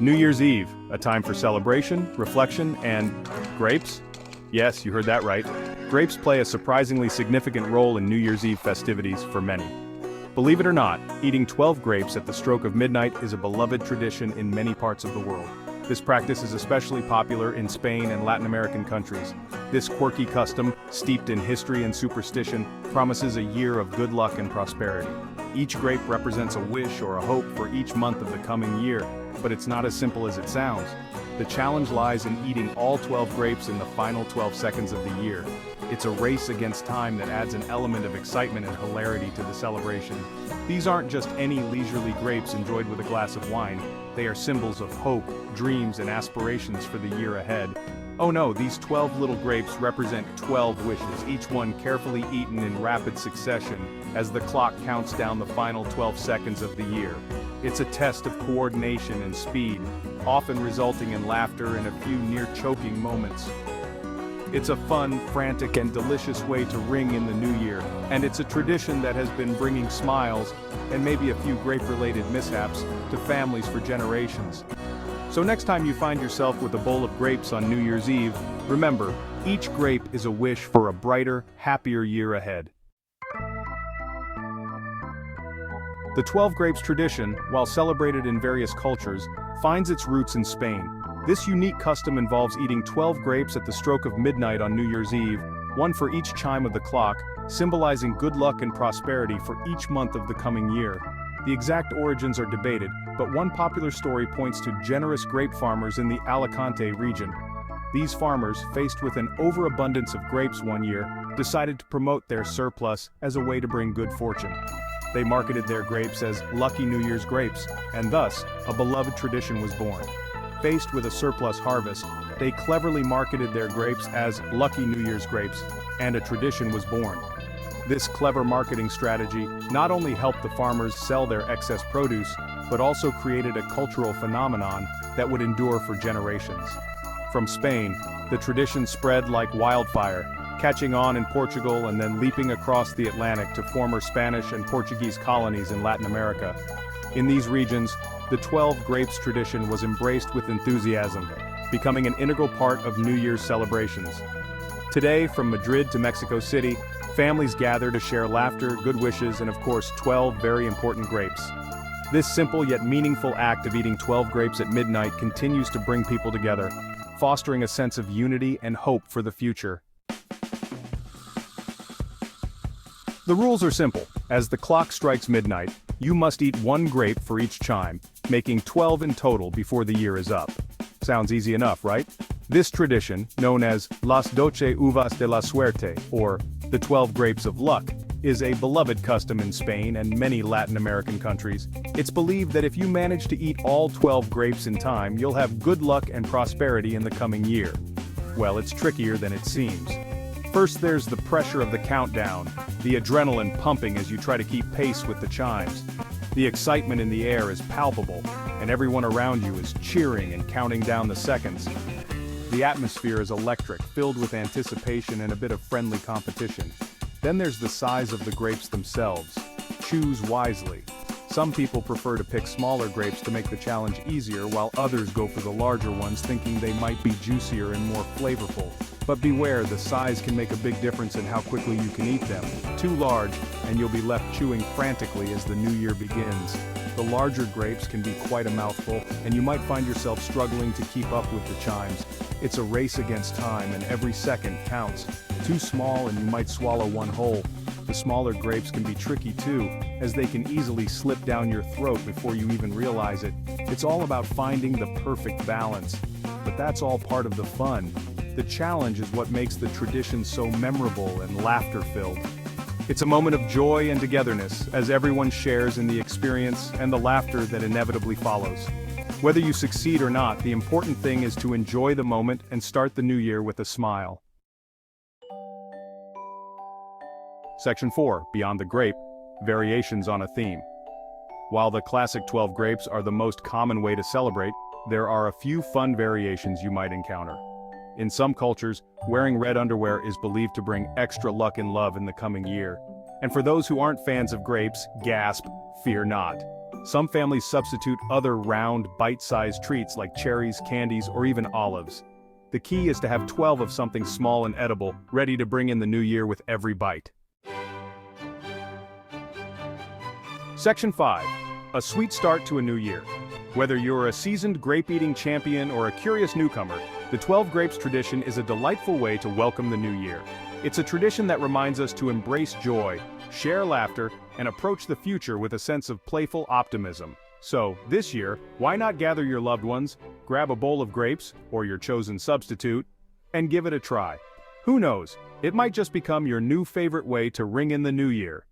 New Year's Eve, a time for celebration, reflection, and grapes? Yes, you heard that right. Grapes play a surprisingly significant role in New Year's Eve festivities for many. Believe it or not, eating 12 grapes at the stroke of midnight is a beloved tradition in many parts of the world. This practice is especially popular in Spain and Latin American countries. This quirky custom, steeped in history and superstition, promises a year of good luck and prosperity. Each grape represents a wish or a hope for each month of the coming year, but it's not as simple as it sounds. The challenge lies in eating all 12 grapes in the final 12 seconds of the year. It's a race against time that adds an element of excitement and hilarity to the celebration. These aren't just any leisurely grapes enjoyed with a glass of wine. They are symbols of hope, dreams, and aspirations for the year ahead. Oh no, these 12 little grapes represent 12 wishes, each one carefully eaten in rapid succession as the clock counts down the final 12 seconds of the year. It's a test of coordination and speed, often resulting in laughter and a few near-choking moments. It's a fun, frantic, and delicious way to ring in the new year, and it's a tradition that has been bringing smiles, and maybe a few grape-related mishaps, to families for generations. So next time you find yourself with a bowl of grapes on New Year's Eve, remember, each grape is a wish for a brighter, happier year ahead. The 12 grapes tradition, while celebrated in various cultures, finds its roots in Spain. This unique custom involves eating 12 grapes at the stroke of midnight on New Year's Eve, one for each chime of the clock, symbolizing good luck and prosperity for each month of the coming year. The exact origins are debated, but one popular story points to generous grape farmers in the Alicante region. These farmers, faced with an overabundance of grapes one year, decided to promote their surplus as a way to bring good fortune. They marketed their grapes as Lucky New Year's grapes, and thus, a beloved tradition was born. Faced with a surplus harvest, they cleverly marketed their grapes as Lucky New Year's grapes, and a tradition was born. This clever marketing strategy not only helped the farmers sell their excess produce, but also created a cultural phenomenon that would endure for generations. From Spain, the tradition spread like wildfire, catching on in Portugal and then leaping across the Atlantic to former Spanish and Portuguese colonies in Latin America. In these regions, the 12 grapes tradition was embraced with enthusiasm, becoming an integral part of New Year's celebrations. Today, from Madrid to Mexico City, families gather to share laughter, good wishes, and of course 12 very important grapes. This simple yet meaningful act of eating 12 grapes at midnight continues to bring people together, fostering a sense of unity and hope for the future. The rules are simple. As the clock strikes midnight, you must eat one grape for each chime, making 12 in total before the year is up. Sounds easy enough, right? This tradition, known as Las 12 uvas de la suerte, or the 12 grapes of luck, is a beloved custom in Spain and many Latin American countries. It's believed that if you manage to eat all 12 grapes in time, you'll have good luck and prosperity in the coming year. Well, it's trickier than it seems. First, there's the pressure of the countdown, the adrenaline pumping as you try to keep pace with the chimes. The excitement in the air is palpable, and everyone around you is cheering and counting down the seconds. The atmosphere is electric, filled with anticipation and a bit of friendly competition. Then there's the size of the grapes themselves. Choose wisely. Some people prefer to pick smaller grapes to make the challenge easier, while others go for the larger ones, thinking they might be juicier and more flavorful. But beware, the size can make a big difference in how quickly you can eat them. Too large, and you'll be left chewing frantically as the new year begins. The larger grapes can be quite a mouthful, and you might find yourself struggling to keep up with the chimes. It's a race against time, and every second counts. Too small and you might swallow one whole. The smaller grapes can be tricky too, as they can easily slip down your throat before you even realize it. It's all about finding the perfect balance. But that's all part of the fun. The challenge is what makes the tradition so memorable and laughter-filled. It's a moment of joy and togetherness, as everyone shares in the experience and the laughter that inevitably follows. Whether you succeed or not, the important thing is to enjoy the moment and start the new year with a smile. Section 4, Beyond the Grape, Variations on a Theme. While the classic 12 grapes are the most common way to celebrate, there are a few fun variations you might encounter. In some cultures, wearing red underwear is believed to bring extra luck and love in the coming year. And for those who aren't fans of grapes, gasp, fear not. Some families substitute other round, bite-sized treats like cherries, candies, or even olives. The key is to have 12 of something small and edible, ready to bring in the new year with every bite. Section 5. A sweet start to a new year. Whether you're a seasoned grape-eating champion or a curious newcomer, the 12 grapes tradition is a delightful way to welcome the new year. It's a tradition that reminds us to embrace joy, share laughter, and approach the future with a sense of playful optimism. So, this year, why not gather your loved ones, grab a bowl of grapes, or your chosen substitute, and give it a try. Who knows, it might just become your new favorite way to ring in the new year.